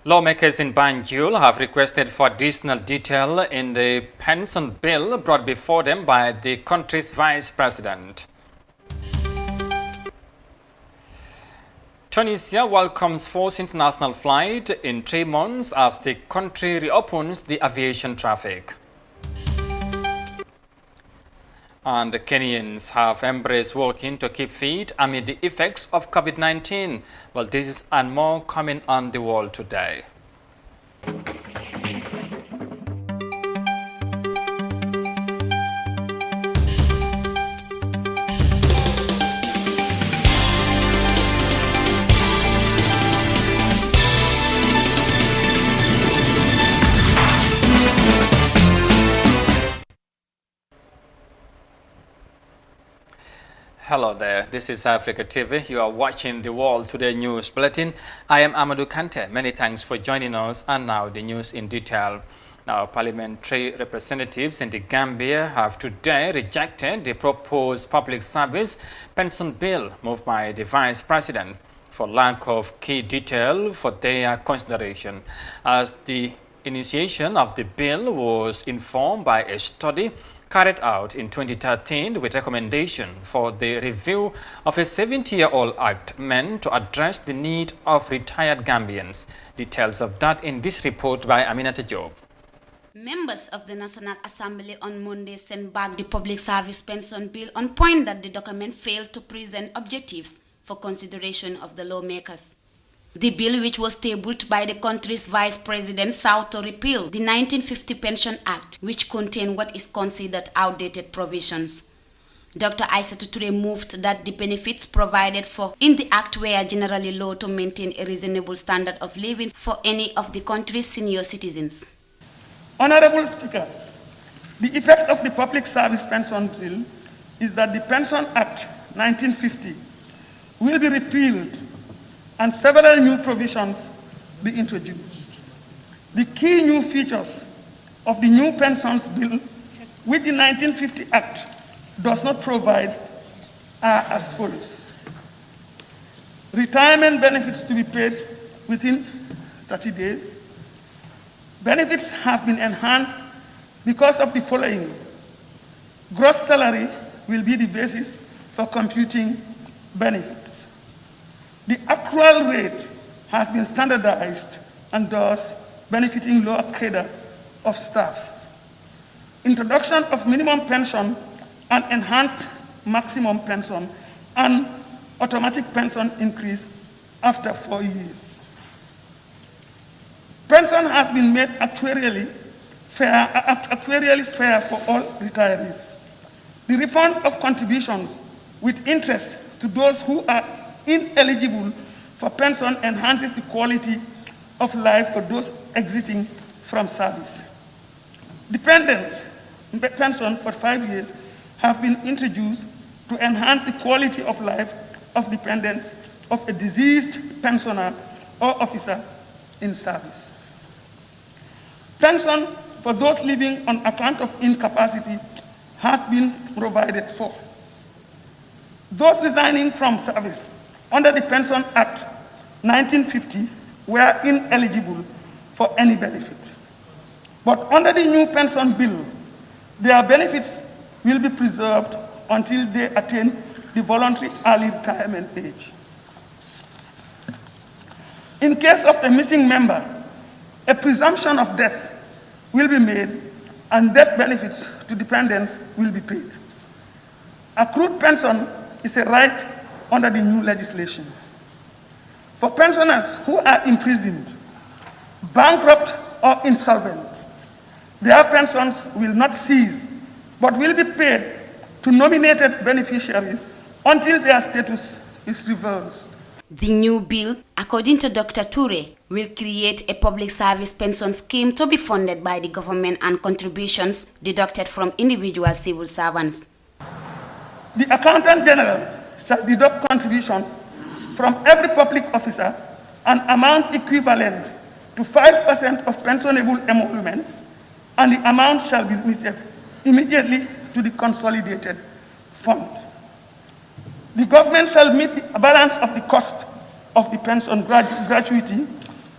Lawmakers in Banjul have requested for additional detail in the pension bill brought before them by the country's vice president. Tunisia welcomes first international flight in 3 months as the country reopens the aviation traffic. And the Kenyans have embraced working to keep fit amid the effects of COVID-19. Well, this is and more coming on the world today. Hello there, this is Africa TV. You are watching the World Today News Bulletin. I am Amadou Kante. Many thanks for joining us, and now the news in detail. Now, parliamentary representatives in the Gambia have today rejected the proposed public service pension bill moved by the Vice President for lack of key detail for their consideration, as the initiation of the bill was informed by a study carried out in 2013 with recommendation for the review of a 70-year-old act meant to address the need of retired Gambians. Details of that in this report by Aminata Job. Members of the National Assembly on Monday sent back the public service pension bill on point that the document failed to present objectives for consideration of the lawmakers. The bill, which was tabled by the country's vice president, sought to repeal the 1950 Pension Act, which contained what is considered outdated provisions. Dr. Aissatou Touré moved that the benefits provided for in the act were generally low to maintain a reasonable standard of living for any of the country's senior citizens. Honorable Speaker, the effect of the Public Service Pension Bill is that the Pension Act 1950 will be repealed and several new provisions be introduced. The key new features of the new pensions bill, which the 1950 Act does not provide, are as follows. Retirement benefits to be paid within 30 days. Benefits have been enhanced because of the following. Gross salary will be the basis for computing benefits. The actual rate has been standardized and thus benefiting lower cadre of staff. Introduction of minimum pension and enhanced maximum pension and automatic pension increase after 4 years. Pension has been made actuarially fair for all retirees. The refund of contributions with interest to those who are ineligible for pension enhances the quality of life for those exiting from service. Dependent pension for 5 years have been introduced to enhance the quality of life of dependents of a deceased pensioner or officer in service. Pension for those living on account of incapacity has been provided for. Those resigning from service under the Pension Act 1950 were ineligible for any benefit. But under the new pension bill, their benefits will be preserved until they attain the voluntary early retirement age. In case of a missing member, a presumption of death will be made and death benefits to dependents will be paid. Accrued pension is a right under the new legislation. For pensioners who are imprisoned, bankrupt or insolvent, their pensions will not cease but will be paid to nominated beneficiaries until their status is reversed. The new bill, according to Dr. Touré, will create a public service pension scheme to be funded by the government and contributions deducted from individual civil servants. The Accountant General shall deduct contributions from every public officer an amount equivalent to 5% of pensionable emoluments, and the amount shall be remitted immediately to the consolidated fund. The government shall meet the balance of the cost of the pension gratuity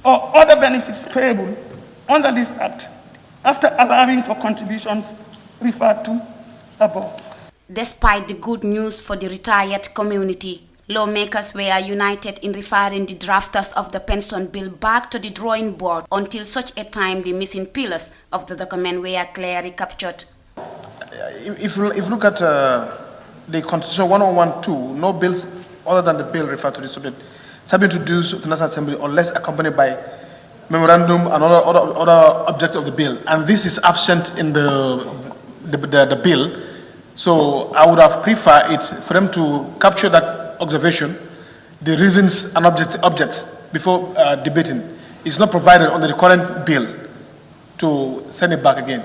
or other benefits payable under this Act after allowing for contributions referred to above. Despite the good news for the retired community, lawmakers were united in referring the drafters of the pension bill back to the drawing board until such a time the missing pillars of the document were clearly captured. If you look at the Constitution 1012, no bills other than the bill referred to this subject have been introduced to the National Assembly unless accompanied by memorandum and other object of the bill. And this is absent in the bill. So I would have preferred it for them to capture that observation, the reasons and objects before debating. It's not provided under the current bill to send it back again.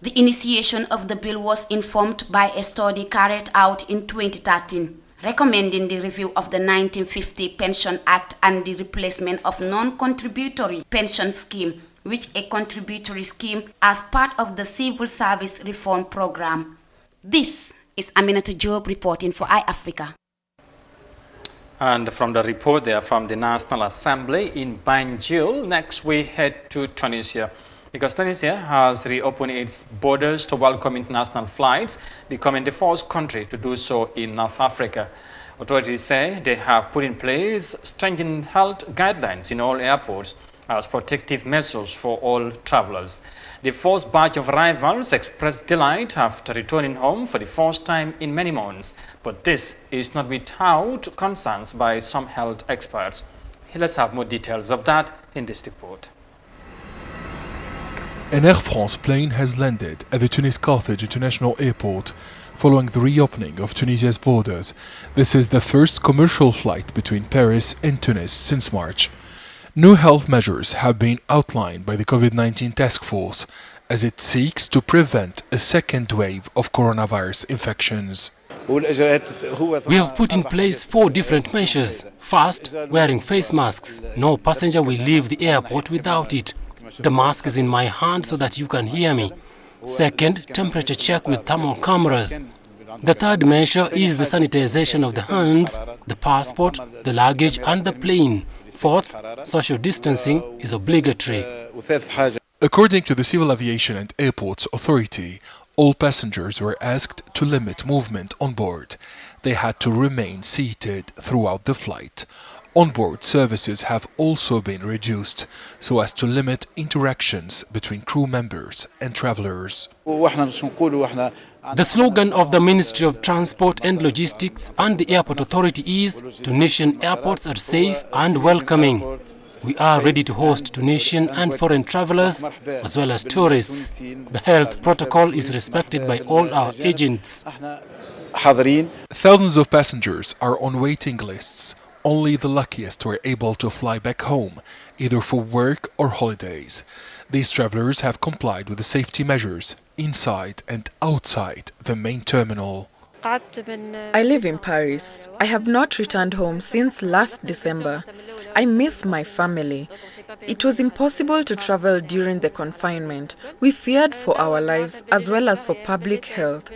The initiation of the bill was informed by a study carried out in 2013, recommending the review of the 1950 Pension Act and the replacement of non-contributory pension scheme with a contributory scheme as part of the Civil Service Reform Program. This is Aminata Job reporting for iAfrica. And from the report there from the National Assembly in Banjul, next we head to Tunisia, because Tunisia has reopened its borders to welcome international flights, becoming the first country to do so in North Africa. Authorities say they have put in place stringent health guidelines in all airports as protective measures for all travelers. The first batch of arrivals expressed delight after returning home for the first time in many months, but this is not without concerns by some health experts. Let's have more details of that in this report. An Air France plane has landed at the Tunis-Carthage International Airport following the reopening of Tunisia's borders. This is the first commercial flight between Paris and Tunis since March. New health measures have been outlined by the COVID-19 task force as it seeks to prevent a second wave of coronavirus infections. We have put in place 4 different measures. First, wearing face masks. No passenger will leave the airport without it. The mask is in my hand so that you can hear me. Second, temperature check with thermal cameras. The third measure is the sanitization of the hands, the passport, the luggage and the plane. Fourth, social distancing is obligatory. According to the Civil Aviation and Airports Authority, all passengers were asked to limit movement on board. They had to remain seated throughout the flight. On-board services have also been reduced so as to limit interactions between crew members and travelers. The slogan of the Ministry of Transport and Logistics and the Airport Authority is Tunisian airports are safe and welcoming. We are ready to host Tunisian and foreign travelers as well as tourists. The health protocol is respected by all our agents. Thousands of passengers are on waiting lists. Only the luckiest were able to fly back home, either for work or holidays. These travelers have complied with the safety measures inside and outside the main terminal. I live in Paris. I have not returned home since last December. I miss my family. It was impossible to travel during the confinement. We feared for our lives as well as for public health.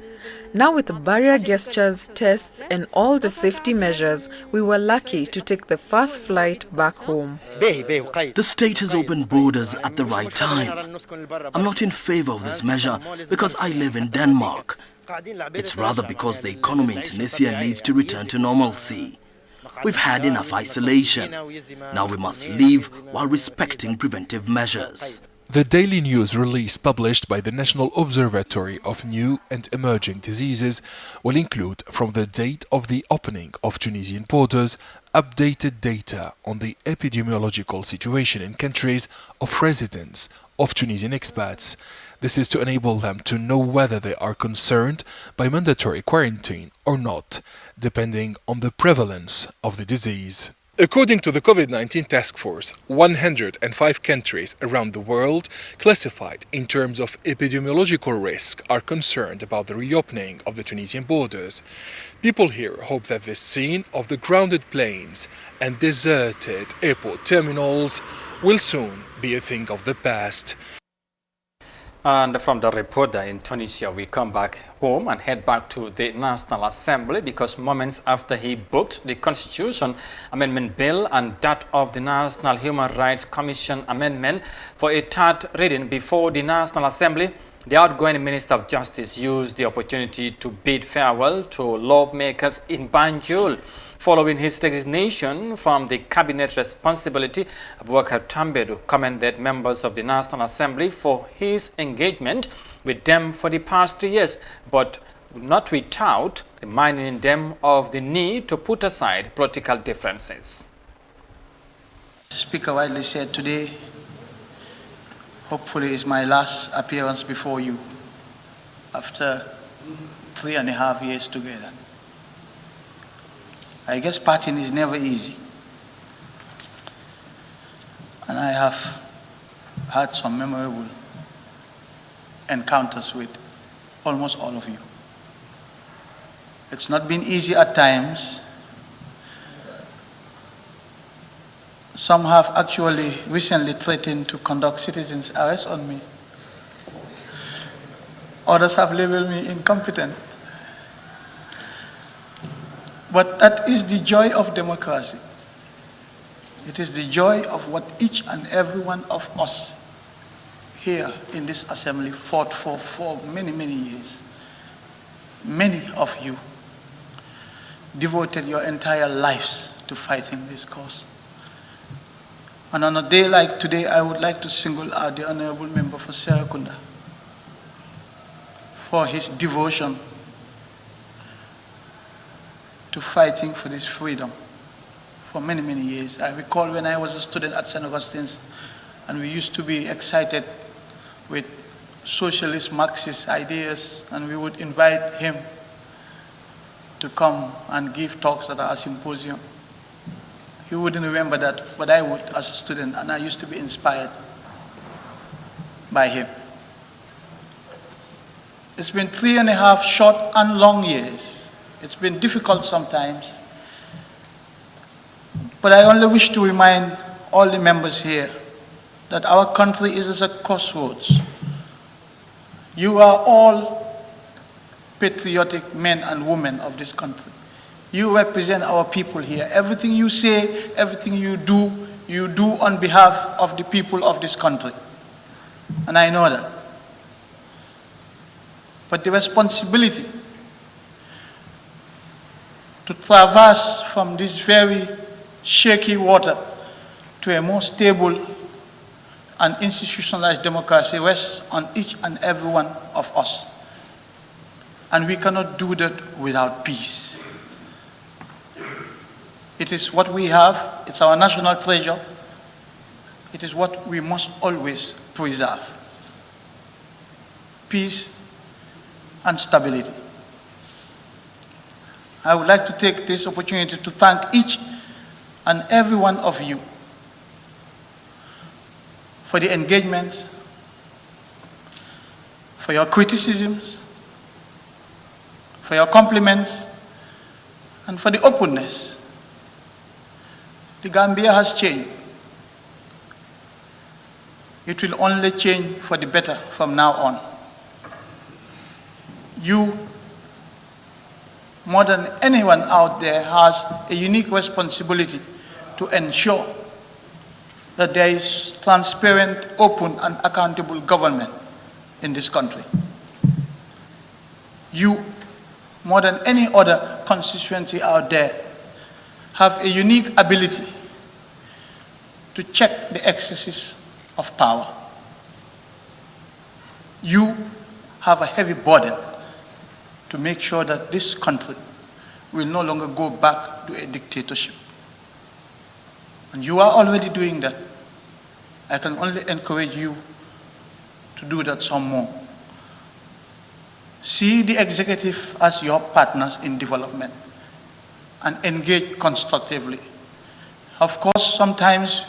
Now with barrier gestures, tests and all the safety measures, we were lucky to take the first flight back home. The state has opened borders at the right time. I'm not in favor of this measure because I live in Denmark. It's rather because the economy in Tunisia needs to return to normalcy. We've had enough isolation. Now we must leave while respecting preventive measures. The daily news release published by the National Observatory of New and Emerging Diseases will include, from the date of the opening of Tunisian borders, updated data on the epidemiological situation in countries of residence of Tunisian expats. This is to enable them to know whether they are concerned by mandatory quarantine or not, depending on the prevalence of the disease. According to the COVID-19 task force, 105 countries around the world classified in terms of epidemiological risk are concerned about the reopening of the Tunisian borders. People here hope that this scene of the grounded planes and deserted airport terminals will soon be a thing of the past. And from the reporter in Tunisia, we come back home and head back to the National Assembly because moments after he booked the Constitution Amendment Bill and that of the National Human Rights Commission Amendment for a third reading before the National Assembly, the outgoing Minister of Justice used the opportunity to bid farewell to lawmakers in Banjul. Following his resignation from the cabinet responsibility, Abubakar Tambedu commended members of the National Assembly for his engagement with them for the past 3 years, but not without reminding them of the need to put aside political differences. Speaker widely said today, hopefully is my last appearance before you after 3.5 years together. I guess parting is never easy. And I have had some memorable encounters with almost all of you. It's not been easy at times. Some have actually recently threatened to conduct citizens' arrest on me. Others have labeled me incompetent. But that is the joy of democracy. It is the joy of what each and every one of us here in this assembly fought for many, many years. Many of you devoted your entire lives to fighting this cause. And on a day like today, I would like to single out the Honorable Member for Serekunda for his devotion to fighting for this freedom for many, many years. I recall when I was a student at St. Augustine's and we used to be excited with socialist Marxist ideas, and we would invite him to come and give talks at our symposium. He wouldn't remember that, but I would as a student, and I used to be inspired by him. It's been 3.5 short and long years. It's been difficult sometimes, but I only wish to remind all the members here that our country is at a crossroads. You are all patriotic men and women of this country. You represent our people here. Everything you say, everything you do on behalf of the people of this country. And I know that. But the responsibility to traverse from this very shaky water to a more stable and institutionalized democracy rests on each and every one of us. And we cannot do that without peace. It is what we have, it's our national treasure. It is what we must always preserve. Peace and stability. I would like to take this opportunity to thank each and every one of you for the engagement, for your criticisms, for your compliments, and for the openness. The Gambia has changed. It will only change for the better from now on. You, more than anyone out there, has a unique responsibility to ensure that there is transparent, open, and accountable government in this country. You, more than any other constituency out there, have a unique ability to check the excesses of power. You have a heavy burden to make sure that this country will no longer go back to a dictatorship. And you are already doing that. I can only encourage you to do that some more. See the executive as your partners in development and engage constructively. Of course, sometimes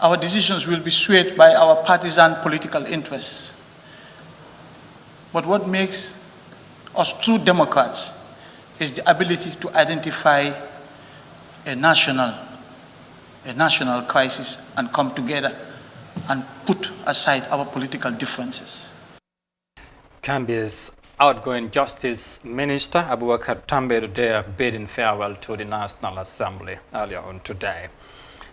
our decisions will be swayed by our partisan political interests. But what makes us true Democrats is the ability to identify a national crisis and come together and put aside our political differences. Gambia's outgoing Justice Minister Abubakar Tambe today bidding farewell to the National Assembly earlier on today.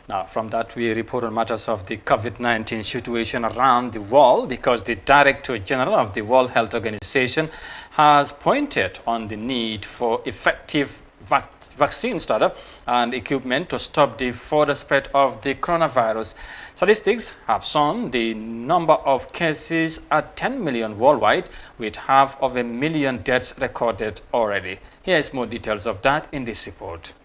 Now, from that, we report on matters of the COVID-19 situation around the world because the Director General of the World Health Organization has pointed on the need for effective vaccine startup and equipment to stop the further spread of the coronavirus. Statistics have shown the number of cases at 10 million worldwide, with half of a million deaths recorded already. Here is more details of that in this report.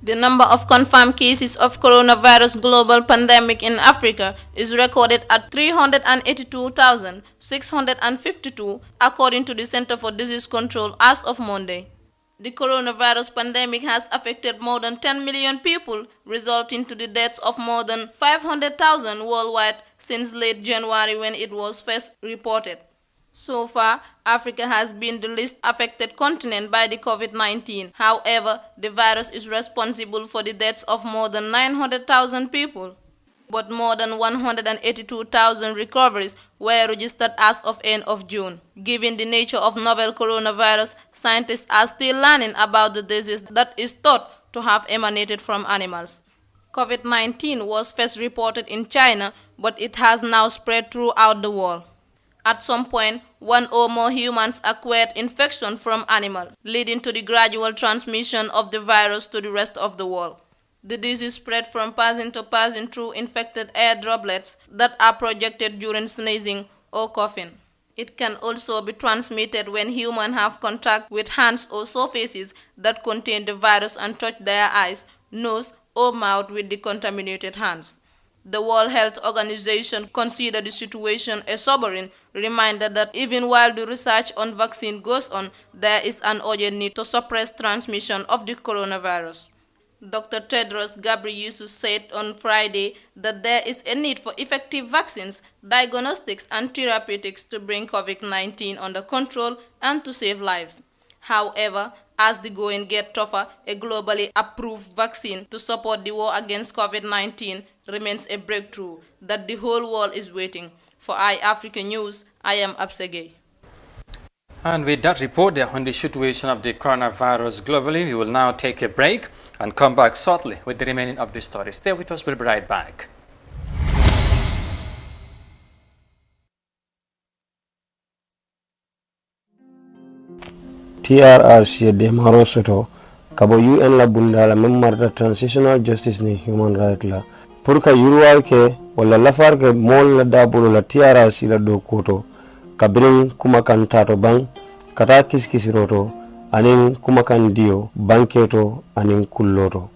The number of confirmed cases of coronavirus global pandemic in Africa is recorded at 382,652, according to the Center for Disease Control as of Monday. The coronavirus pandemic has affected more than 10 million people, resulting to the deaths of more than 500,000 worldwide since late January when it was first reported. So far, Africa has been the least affected continent by the COVID-19. However, the virus is responsible for the deaths of more than 900,000 people. But more than 182,000 recoveries were registered as of end of June. Given the nature of novel coronavirus, scientists are still learning about the disease that is thought to have emanated from animals. COVID-19 was first reported in China, but it has now spread throughout the world. At some point, one or more humans acquired infection from animals, leading to the gradual transmission of the virus to the rest of the world. The disease spread from person to person through infected air droplets that are projected during sneezing or coughing. It can also be transmitted when humans have contact with hands or surfaces that contain the virus and touch their eyes, nose, or mouth with the contaminated hands. The World Health Organization considers the situation a sobering reminder that even while the research on vaccine goes on, there is an urgent need to suppress transmission of the coronavirus. Dr. Tedros Ghebreyesus said on Friday that there is a need for effective vaccines, diagnostics, and therapeutics to bring COVID-19 under control and to save lives. However, as the going gets tougher, a globally approved vaccine to support the war against COVID-19 remains a breakthrough that the whole world is waiting. For iAfrica News, I am Absegei. And with that report there on the situation of the coronavirus globally, we will now take a break and come back shortly with the remaining of the story. Stay with us, we'll be right back. TRRC de Marosoto, Kabo UN la bundala memmarta transitional justice ni human right la. Purka yuruwal ke wala lafar ke mol la dabulu la TRRC la do koto. Kabirin kumakan tato bang, kata kiskisiroto, anin kumakan dio, banketo, anin kulloto.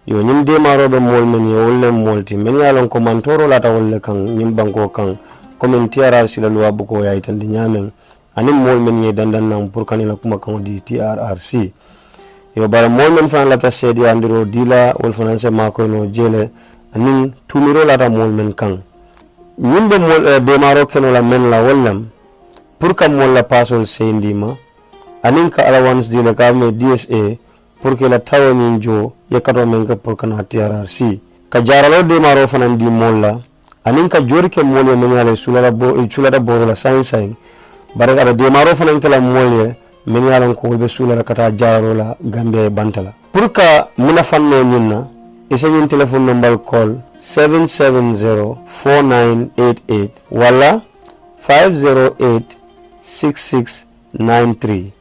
Yo nyimde marobe mol men yo wolle molti, men yalon komantoro lata wolle kang, nyimbanko kang, komen TRRC la luwa buko ya itandi nyamen, anin mol men ye dandan nang purkanila kumakan di TRRC. Yo bara mol men fan lata sedi andiro dila, wol fananse mako no jele, anin tumiro lata mol men kang. Nyimbe mol be maro keno la men la wollam, purka mol la pasol sendima, anin ka allowance dile ka me DSA, purke la tawo ninjo, yekato menka purka na TRRC. Ka jaralo de maro fanan di mol la, anin ka jori ke mol ye menyale chulada boro la sain, baraka da de maro fanan ke la mol ye, menyale ko wolbe sulala kata jaralo la Gambia e bantala. Purka muna fanno nyinna, isa nyin telephone number call 770-4988 wala 508-6693.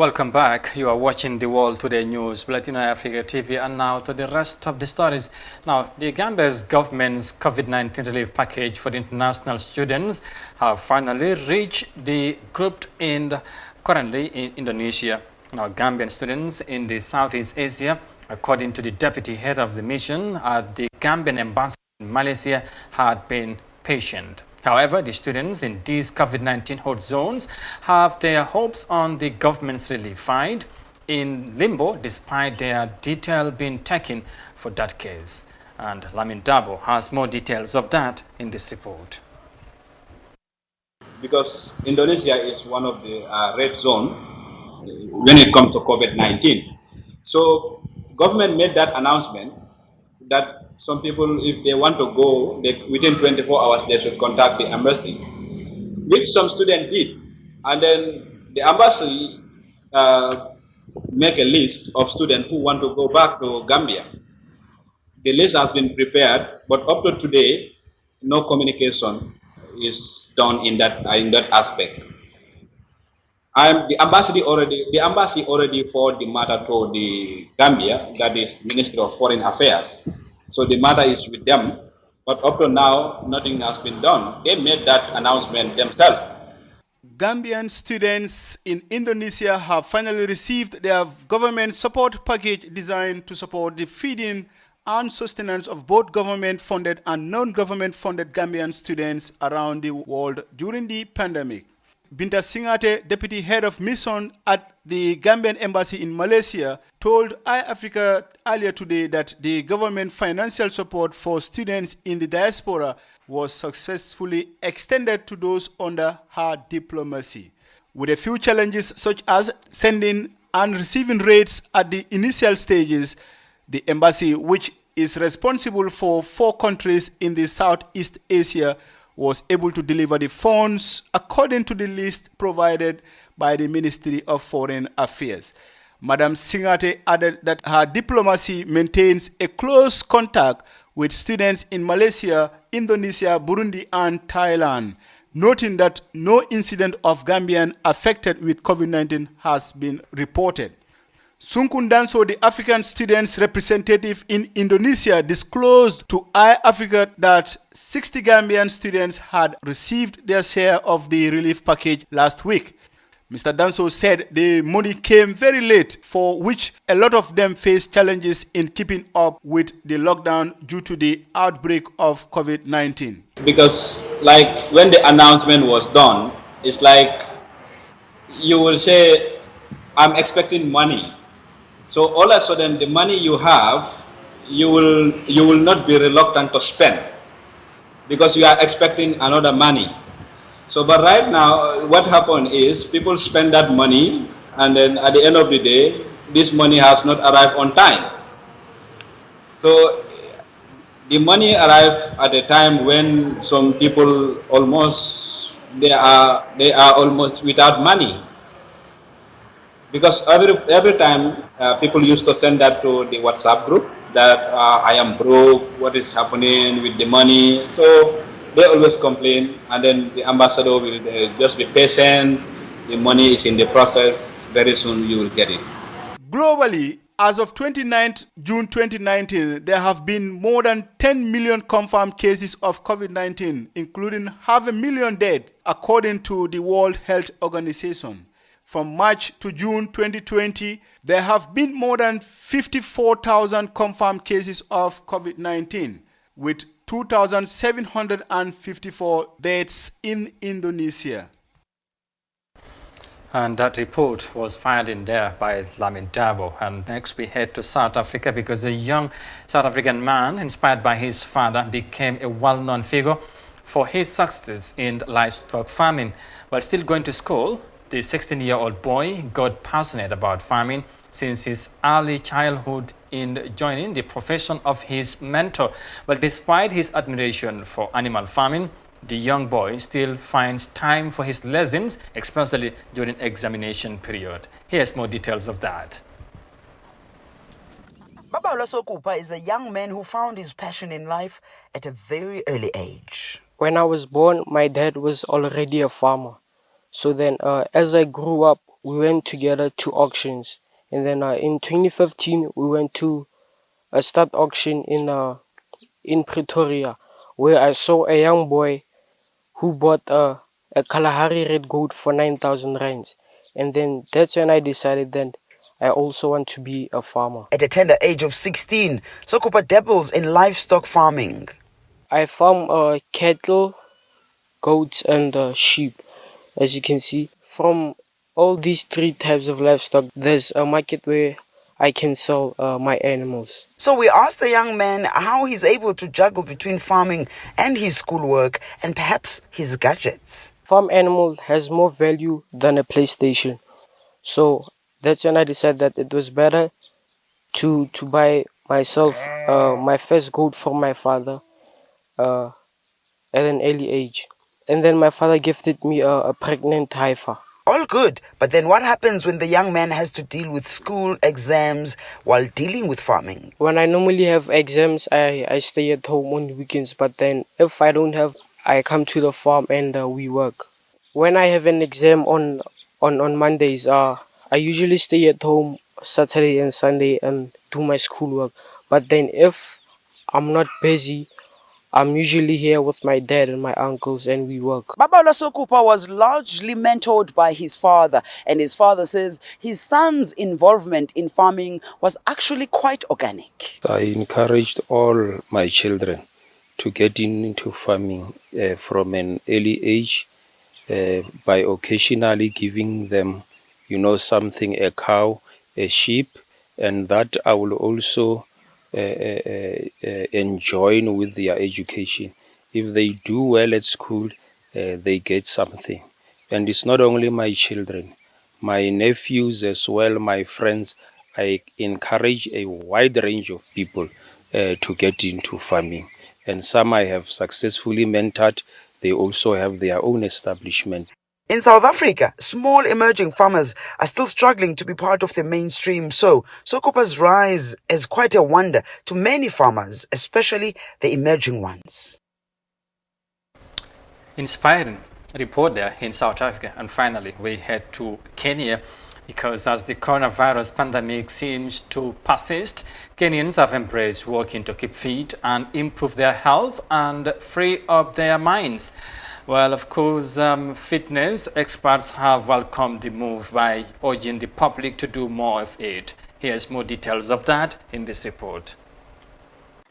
Welcome back. You are watching the World Today News, Bulletin Africa TV, and now to the rest of the stories. Now, the Gambia's government's COVID-19 relief package for the international students have finally reached the group currently in Indonesia. Now, Gambian students in the Southeast Asia, according to the deputy head of the mission at the Gambian embassy in Malaysia, had been patient. However, the students in these COVID-19 hot zones have their hopes on the government's relief find in limbo despite their detail being taken for that case. And Lamin Dabo has more details of that in this report. Because Indonesia is one of the red zone when it comes to COVID-19. So government made that announcement that some people, if they want to go, within 24 hours, they should contact the embassy, which some students did. And then the embassy make a list of students who want to go back to Gambia. The list has been prepared, but up to today, no communication is done in that aspect. The embassy already forwarded the matter to the Gambia, that is Ministry of Foreign Affairs. So the matter is with them, but up to now, nothing has been done. They made that announcement themselves. Gambian students in Indonesia have finally received their government support package designed to support the feeding and sustenance of both government-funded and non-government-funded Gambian students around the world during the pandemic. Binta Singate, deputy head of mission at the Gambian embassy in Malaysia, told iAfrica earlier today that the government financial support for students in the diaspora was successfully extended to those under her diplomacy. With a few challenges such as sending and receiving rates at the initial stages, the embassy, which is responsible for 4 countries in the Southeast Asia, was able to deliver the funds according to the list provided by the Ministry of Foreign Affairs. Madam Singate added that her diplomacy maintains a close contact with students in Malaysia, Indonesia, Burundi, and Thailand, noting that no incident of Gambian affected with COVID-19 has been reported. Sunkun Danso, the African students representative in Indonesia, disclosed to iAfrica that 60 Gambian students had received their share of the relief package last week. Mr. Danso said the money came very late, for which a lot of them faced challenges in keeping up with the lockdown due to the outbreak of COVID-19. Because like when the announcement was done, it's like you will say, I'm expecting money. So all of a sudden, the money you have, you will not be reluctant to spend because you are expecting another money. So, but right now, what happened is people spend that money, and then at the end of the day, this money has not arrived on time. So the money arrived at a time when some people they are almost without money. Because every time people used to send that to the WhatsApp group that I am broke, what is happening with the money. So they always complain, and then the ambassador will just be patient. The money is in the process. Very soon you will get it. Globally, as of 29th June 2019, there have been more than 10 million confirmed cases of COVID-19, including 500,000 deaths, according to the World Health Organization. From March to June 2020, there have been more than 54,000 confirmed cases of COVID-19, with 2,754 deaths in Indonesia. And that report was filed in there by Lamin Dabo. And next we head to South Africa because a young South African man, inspired by his father, became a well-known figure for his success in livestock farming. While still going to school, the 16-year-old boy got passionate about farming since his early childhood in joining the profession of his mentor. But despite his admiration for animal farming, the young boy still finds time for his lessons, especially during examination period. Here's more details of that. Baba Olasokupa is a young man who found his passion in life at a very early age. When I was born, my dad was already a farmer. So then as I grew up, we went together to auctions. And then in 2015, we went to a stud auction in Pretoria, where I saw a young boy who bought a Kalahari red goat for 9,000 rands. And then that's when I decided that I also want to be a farmer. At a tender age of 16, Sokupa dabbles in livestock farming. I farm cattle, goats, and sheep. As you can see, from all these three types of livestock, there's a market where I can sell my animals. So we asked the young man how he's able to juggle between farming and his schoolwork and perhaps his gadgets. Farm animal has more value than a PlayStation. So that's when I decided that it was better to buy myself my first goat from my father at an early age. And then my father gifted me a pregnant heifer. All good, but then what happens when the young man has to deal with school exams while dealing with farming? When I normally have exams, I stay at home on weekends, but then if I don't have, I come to the farm and we work. When I have an exam on Mondays, I usually stay at home Saturday and Sunday and do my schoolwork. But then if I'm not busy, I'm usually here with my dad and my uncles and we work. Babala Sokupa was largely mentored by his father, and his father says his son's involvement in farming was actually quite organic. I encouraged all my children to get into farming from an early age by occasionally giving them, something, a cow, a sheep, and that I will also enjoin with their education. If they do well at school, they get something. And it's not only my children, my nephews as well, my friends. I encourage a wide range of people to get into farming. And some I have successfully mentored. They also have their own establishment. In South Africa, small emerging farmers are still struggling to be part of the mainstream. So, Sokupa's rise is quite a wonder to many farmers, especially the emerging ones. Inspiring report there in South Africa. And finally, we head to Kenya because as the coronavirus pandemic seems to persist, Kenyans have embraced working to keep fit and improve their health and free up their minds. Well, of course, fitness experts have welcomed the move by urging the public to do more of it. Here's more details of that in this report.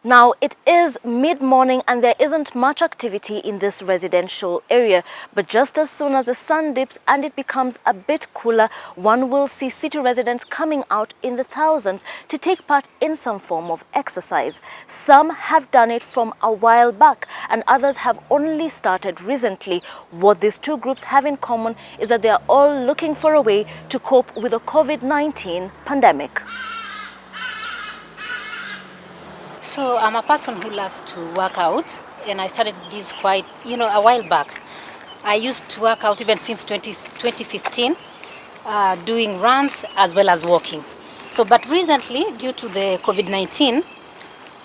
Now, it is mid-morning and there isn't much activity in this residential area. But just as soon as the sun dips and it becomes a bit cooler, one will see city residents coming out in the thousands to take part in some form of exercise. Some have done it from a while back and others have only started recently. What these two groups have in common is that they are all looking for a way to cope with the COVID-19 pandemic. So I'm a person who loves to work out, and I started this quite, a while back. I used to work out even since 2015, doing runs as well as walking. So, but recently, due to the COVID-19,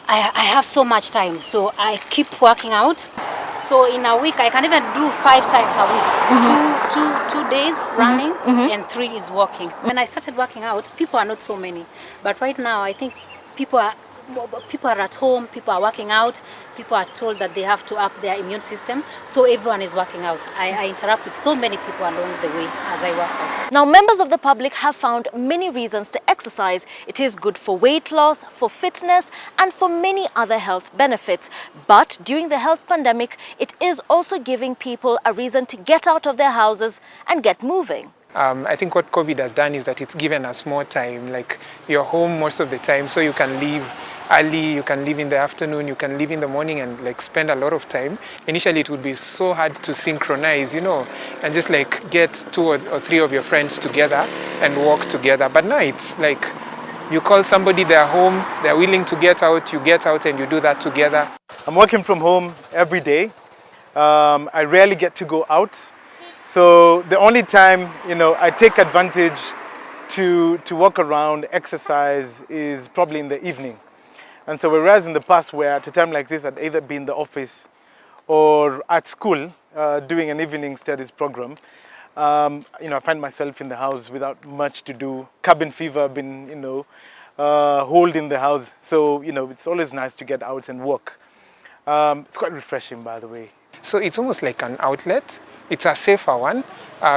I have so much time, so I keep working out. So in a week, I can even do 5 times a week. Two days running and 3 is walking. When I started working out, people are not so many. But right now, I think people are at home, people are working out, people are told that they have to up their immune system, so everyone is working out. I interact with so many people along the way as I work out. Now, members of the public have found many reasons to exercise. It is good for weight loss, for fitness, and for many other health benefits. But during the health pandemic, it is also giving people a reason to get out of their houses and get moving. I think what COVID has done is that it's given us more time. Like, you're home most of the time, so you can leave early, you can leave in the afternoon, you can leave in the morning and spend a lot of time. Initially it would be so hard to synchronize, and just get 2 or 3 of your friends together and walk together. But now it's like you call somebody, they're home, they're willing to get out, you get out and you do that together. I'm working from home every day. I rarely get to go out. So the only time, I take advantage to walk around, exercise is probably in the evening. And so whereas in the past where at a time like this I'd either be in the office or at school doing an evening studies program, I find myself in the house without much to do. Cabin fever, been, hold in the house. So, it's always nice to get out and walk. It's quite refreshing, by the way. So it's almost like an outlet. It's a safer one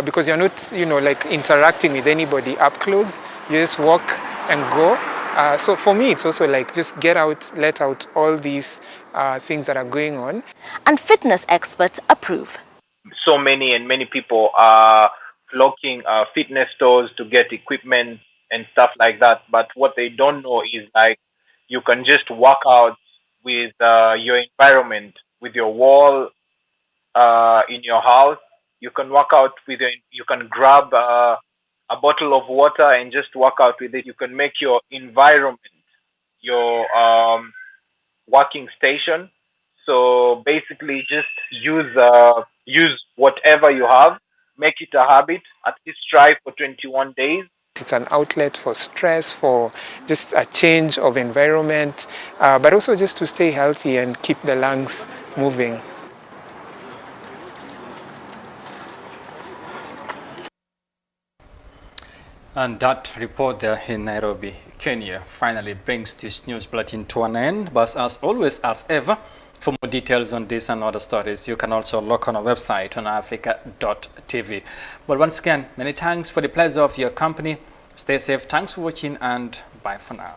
because you're not, like interacting with anybody up close. You just walk and go. So for me, it's also like just get out, let out all these things that are going on. And fitness experts approve. So many people are flocking fitness stores to get equipment and stuff like that. But what they don't know is like you can just work out with your environment, with your wall in your house. You can work out with you can grab a bottle of water and just work out with it. You can make your environment your working station. So basically just use whatever you have, make it a habit, at least try for 21 days. It's an outlet for stress, for just a change of environment, but also just to stay healthy and keep the lungs moving. And that report there in Nairobi, Kenya, finally brings this news bulletin to an end. But as always, as ever, for more details on this and other stories, you can also log on our website on africa.tv. But once again, many thanks for the pleasure of your company. Stay safe. Thanks for watching and bye for now.